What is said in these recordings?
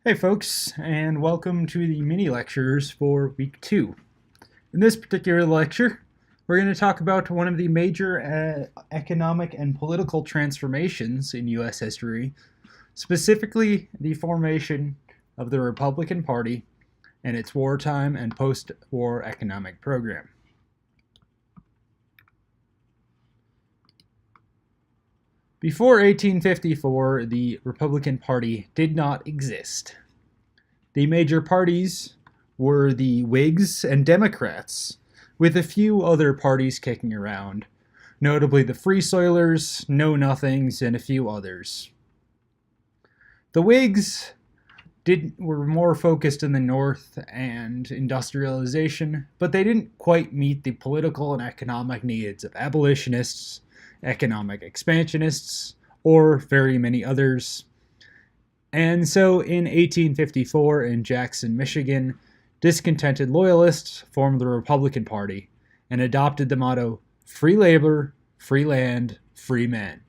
Hey folks, and welcome to the mini lectures for week 2. In this particular lecture, we're going to talk about one of the major economic and political transformations in U.S. history, specifically the formation of the Republican Party and its wartime and post-war economic program. Before 1854, the Republican Party did not exist. The major parties were the Whigs and Democrats, with a few other parties kicking around, notably the Free Soilers, Know Nothings, and a few others. The Whigs were more focused in the North and industrialization, but they didn't quite meet the political and economic needs of abolitionists, economic expansionists, or very many others. And so in 1854 in Jackson, Michigan, discontented Loyalists formed the Republican Party and adopted the motto, "Free labor, free land, free men."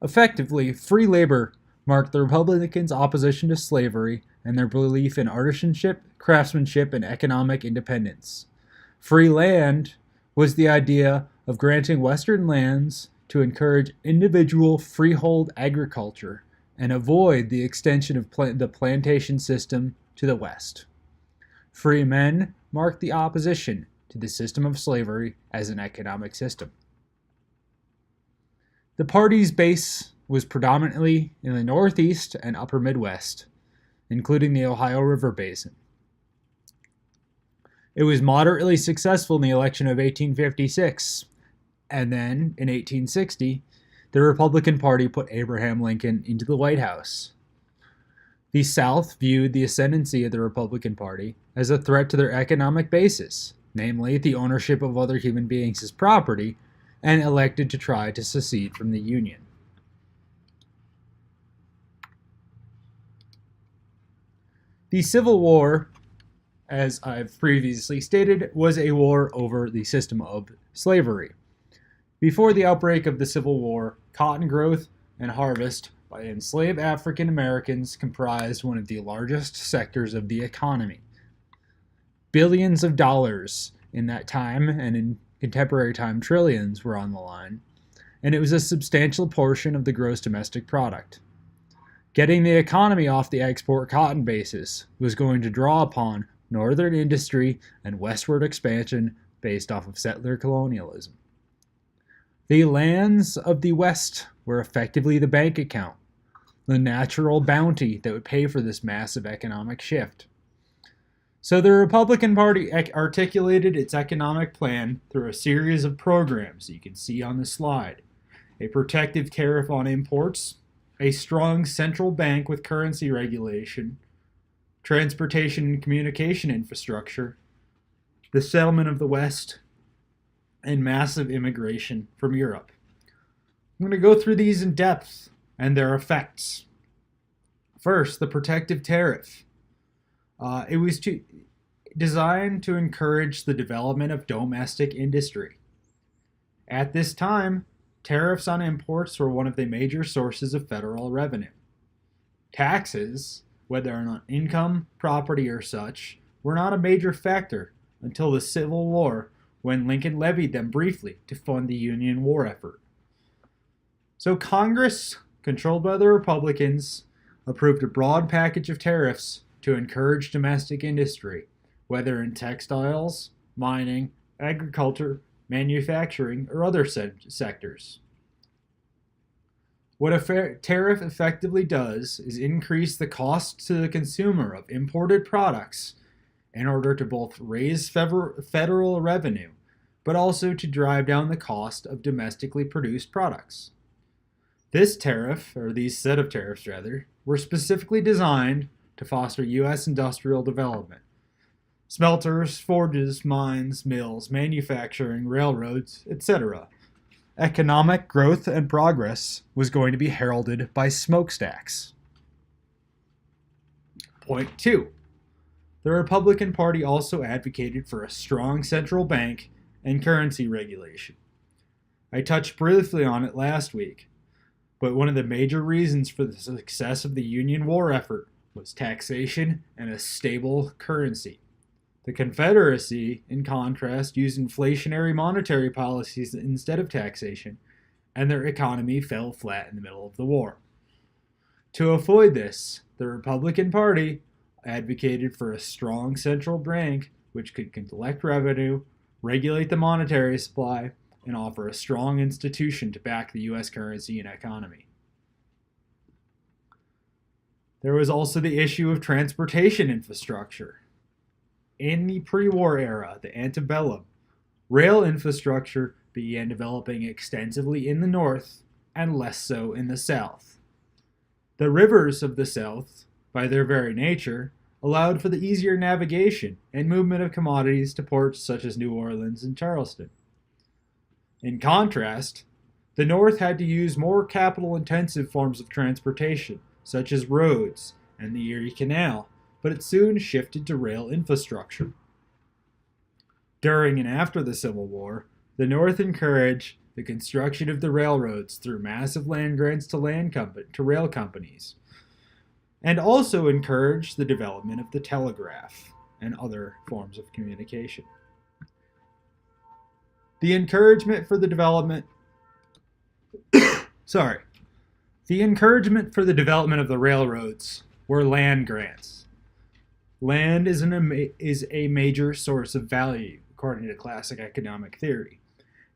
Effectively, free labor marked the Republicans' opposition to slavery and their belief in artisanship, craftsmanship, and economic independence. Free land was the idea of granting Western lands to encourage individual freehold agriculture and avoid the extension of the plantation system to the West. Free men marked the opposition to the system of slavery as an economic system. The party's base was predominantly in the Northeast and Upper Midwest, including the Ohio River Basin. It was moderately successful in the election of 1856, and then, in 1860, the Republican Party put Abraham Lincoln into the White House. The South viewed the ascendancy of the Republican Party as a threat to their economic basis, namely the ownership of other human beings as property, and elected to try to secede from the Union. The Civil War, as I've previously stated, was a war over the system of slavery. Before the outbreak of the Civil War, cotton growth and harvest by enslaved African Americans comprised one of the largest sectors of the economy. Billions of dollars in that time, and in contemporary time trillions, were on the line, and it was a substantial portion of the gross domestic product. Getting the economy off the export cotton basis was going to draw upon northern industry and westward expansion based off of settler colonialism. The lands of the West were effectively the bank account, the natural bounty that would pay for this massive economic shift. So the Republican Party articulated its economic plan through a series of programs you can see on the slide. A protective tariff on imports, a strong central bank with currency regulation, transportation and communication infrastructure, the settlement of the West, and massive immigration from Europe. I'm going to go through these in depth and their effects. First, the protective tariff. It was designed to encourage the development of domestic industry. At this time, tariffs on imports were one of the major sources of federal revenue. Taxes, whether on income, property, or such, were not a major factor until the Civil War, when Lincoln levied them briefly to fund the Union war effort. So Congress, controlled by the Republicans, approved a broad package of tariffs to encourage domestic industry, whether in textiles, mining, agriculture, manufacturing, or other sectors. What a tariff effectively does is increase the cost to the consumer of imported products in order to both raise federal revenue, but also to drive down the cost of domestically produced products. This tariff, or these set of tariffs rather, were specifically designed to foster U.S. industrial development. Smelters, forges, mines, mills, manufacturing, railroads, etc. Economic growth and progress was going to be heralded by smokestacks. Point 2. The Republican Party also advocated for a strong central bank and currency regulation. I touched briefly on it last week. But one of the major reasons for the success of the Union war effort was taxation and a stable currency. The Confederacy, in contrast, used inflationary monetary policies instead of taxation, and their economy fell flat in the middle of the war. To avoid this, the Republican Party advocated for a strong central bank which could collect revenue, regulate the monetary supply, and offer a strong institution to back the U.S. currency and economy. There was also the issue of transportation infrastructure. In the pre-war era, the antebellum, rail infrastructure began developing extensively in the North and less so in the South. The rivers of the South, by their very nature, allowed for the easier navigation and movement of commodities to ports such as New Orleans and Charleston. In contrast, the North had to use more capital-intensive forms of transportation, such as roads and the Erie Canal, but it soon shifted to rail infrastructure. During and after the Civil War, the North encouraged the construction of the railroads through massive land grants to rail companies, and also encouraged the development of the telegraph and other forms of communication. The encouragement for the development of the railroads were land grants. Land is a major source of value, according to classic economic theory,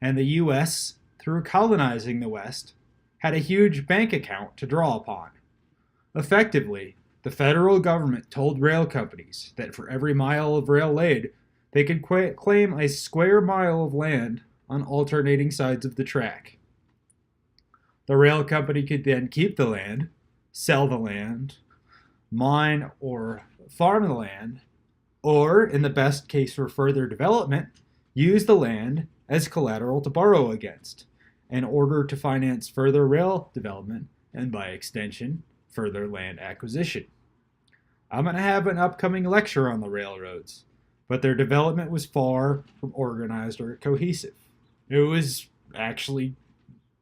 and the U.S., through colonizing the West, had a huge bank account to draw upon. Effectively, the federal government told rail companies that for every mile of rail laid, they could claim a square mile of land on alternating sides of the track. The rail company could then keep the land, sell the land, mine or farm the land, or, in the best case for further development, use the land as collateral to borrow against, in order to finance further rail development and, by extension, further land acquisition. I'm going to have an upcoming lecture on the railroads, but their development was far from organized or cohesive. It was actually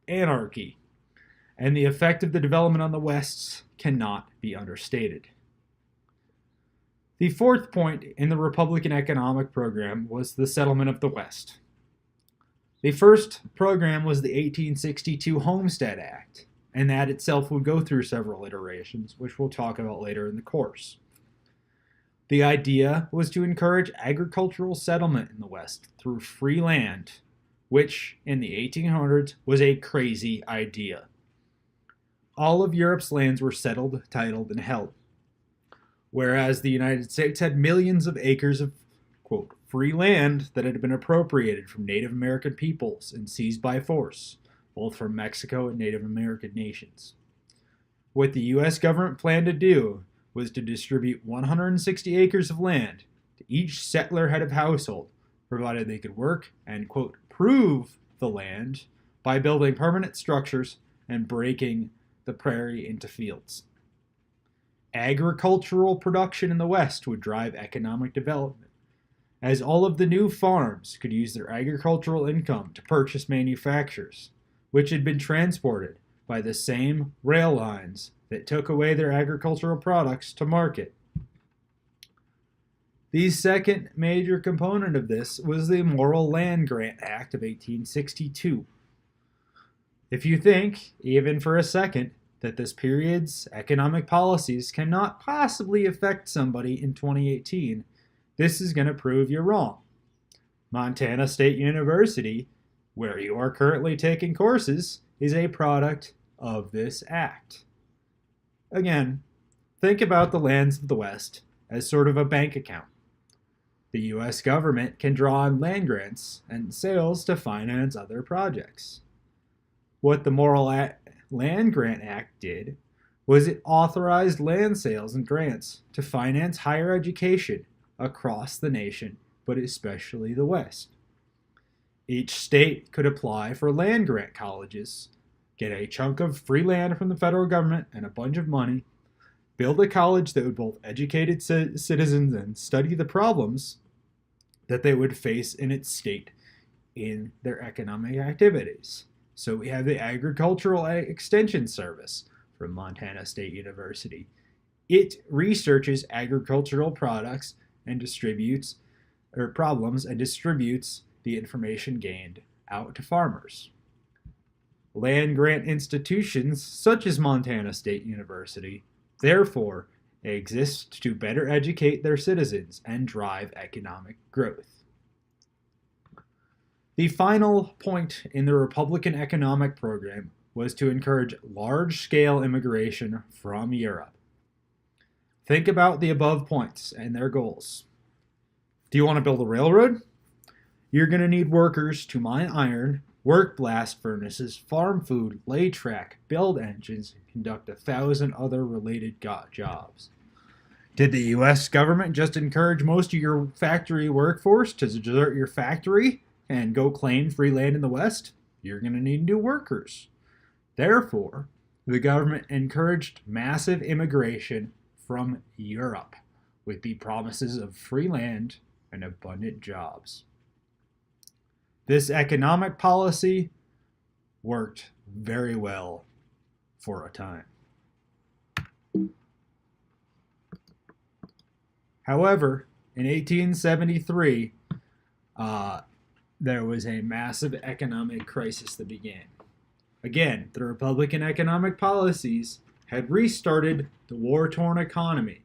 anarchy, and the effect of the development on the West cannot be understated. The fourth point in the Republican economic program was the settlement of the West. The first program was the 1862 Homestead Act, and that itself would go through several iterations, which we'll talk about later in the course. The idea was to encourage agricultural settlement in the West through free land, which, in the 1800s, was a crazy idea. All of Europe's lands were settled, titled, and held, whereas the United States had millions of acres of, quote, free land that had been appropriated from Native American peoples and seized by force, both from Mexico and Native American nations. What the U.S. government planned to do was to distribute 160 acres of land to each settler head of household, provided they could work and, quote, prove the land by building permanent structures and breaking the prairie into fields. Agricultural production in the West would drive economic development, as all of the new farms could use their agricultural income to purchase manufactures, which had been transported by the same rail lines that took away their agricultural products to market. The second major component of this was the Morrill Land Grant Act of 1862. If you think, even for a second, that this period's economic policies cannot possibly affect somebody in 2018, this is going to prove you're wrong. Montana State University, where you are currently taking courses, is a product of this act. Again, think about the lands of the West as sort of a bank account. The U.S. government can draw on land grants and sales to finance other projects. What the Morrill Land Grant Act did was it authorized land sales and grants to finance higher education across the nation, but especially the West. Each state could apply for land grant colleges, get a chunk of free land from the federal government and a bunch of money, build a college that would both educate citizens and study the problems that they would face in its state in their economic activities. So we have the Agricultural Extension Service from Montana State University. It researches agricultural products and distributes problems and distributes the information gained out to farmers. Land grant institutions such as Montana State University, therefore, exist to better educate their citizens and drive economic growth. The final point in the Republican economic program was to encourage large-scale immigration from Europe. Think about the above points and their goals. Do you want to build a railroad? You're going to need workers to mine iron, work blast furnaces, farm food, lay track, build engines, and conduct 1,000 other related jobs. Did the U.S. government just encourage most of your factory workforce to desert your factory and go claim free land in the West? You're going to need new workers. Therefore, the government encouraged massive immigration from Europe with the promises of free land and abundant jobs. This economic policy worked very well for a time. However, in 1873, there was a massive economic crisis that began. Again, the Republican economic policies had restarted the war-torn economy.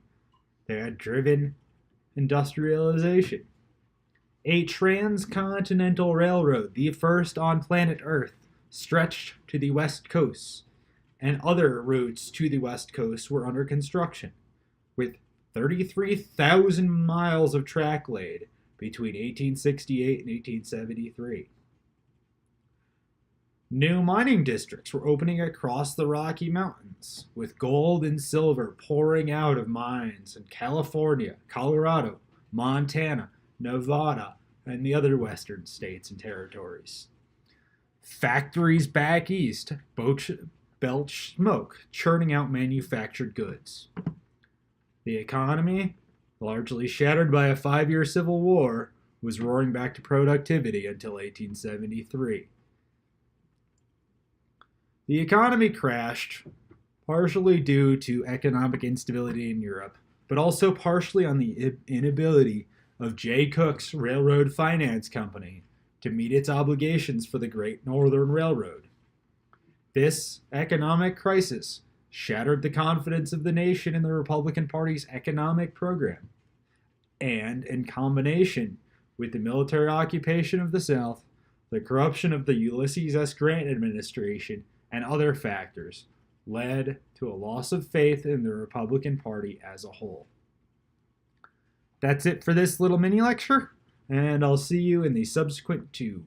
They had driven industrialization. A transcontinental railroad, the first on planet Earth, stretched to the West Coast, and other routes to the West Coast were under construction, with 33,000 miles of track laid between 1868 and 1873. New mining districts were opening across the Rocky Mountains, with gold and silver pouring out of mines in California, Colorado, Montana, Nevada, and the other western states and territories. Factories back east belch smoke, churning out manufactured goods. The economy, largely shattered by a 5-year civil war, was roaring back to productivity until 1873. The economy crashed, partially due to economic instability in Europe, but also partially on the inability of Jay Cooke's Railroad Finance Company to meet its obligations for the Great Northern Railroad. This economic crisis shattered the confidence of the nation in the Republican Party's economic program, and in combination with the military occupation of the South, the corruption of the Ulysses S. Grant administration, and other factors, led to a loss of faith in the Republican Party as a whole. That's it for this little mini lecture, and I'll see you in the subsequent two.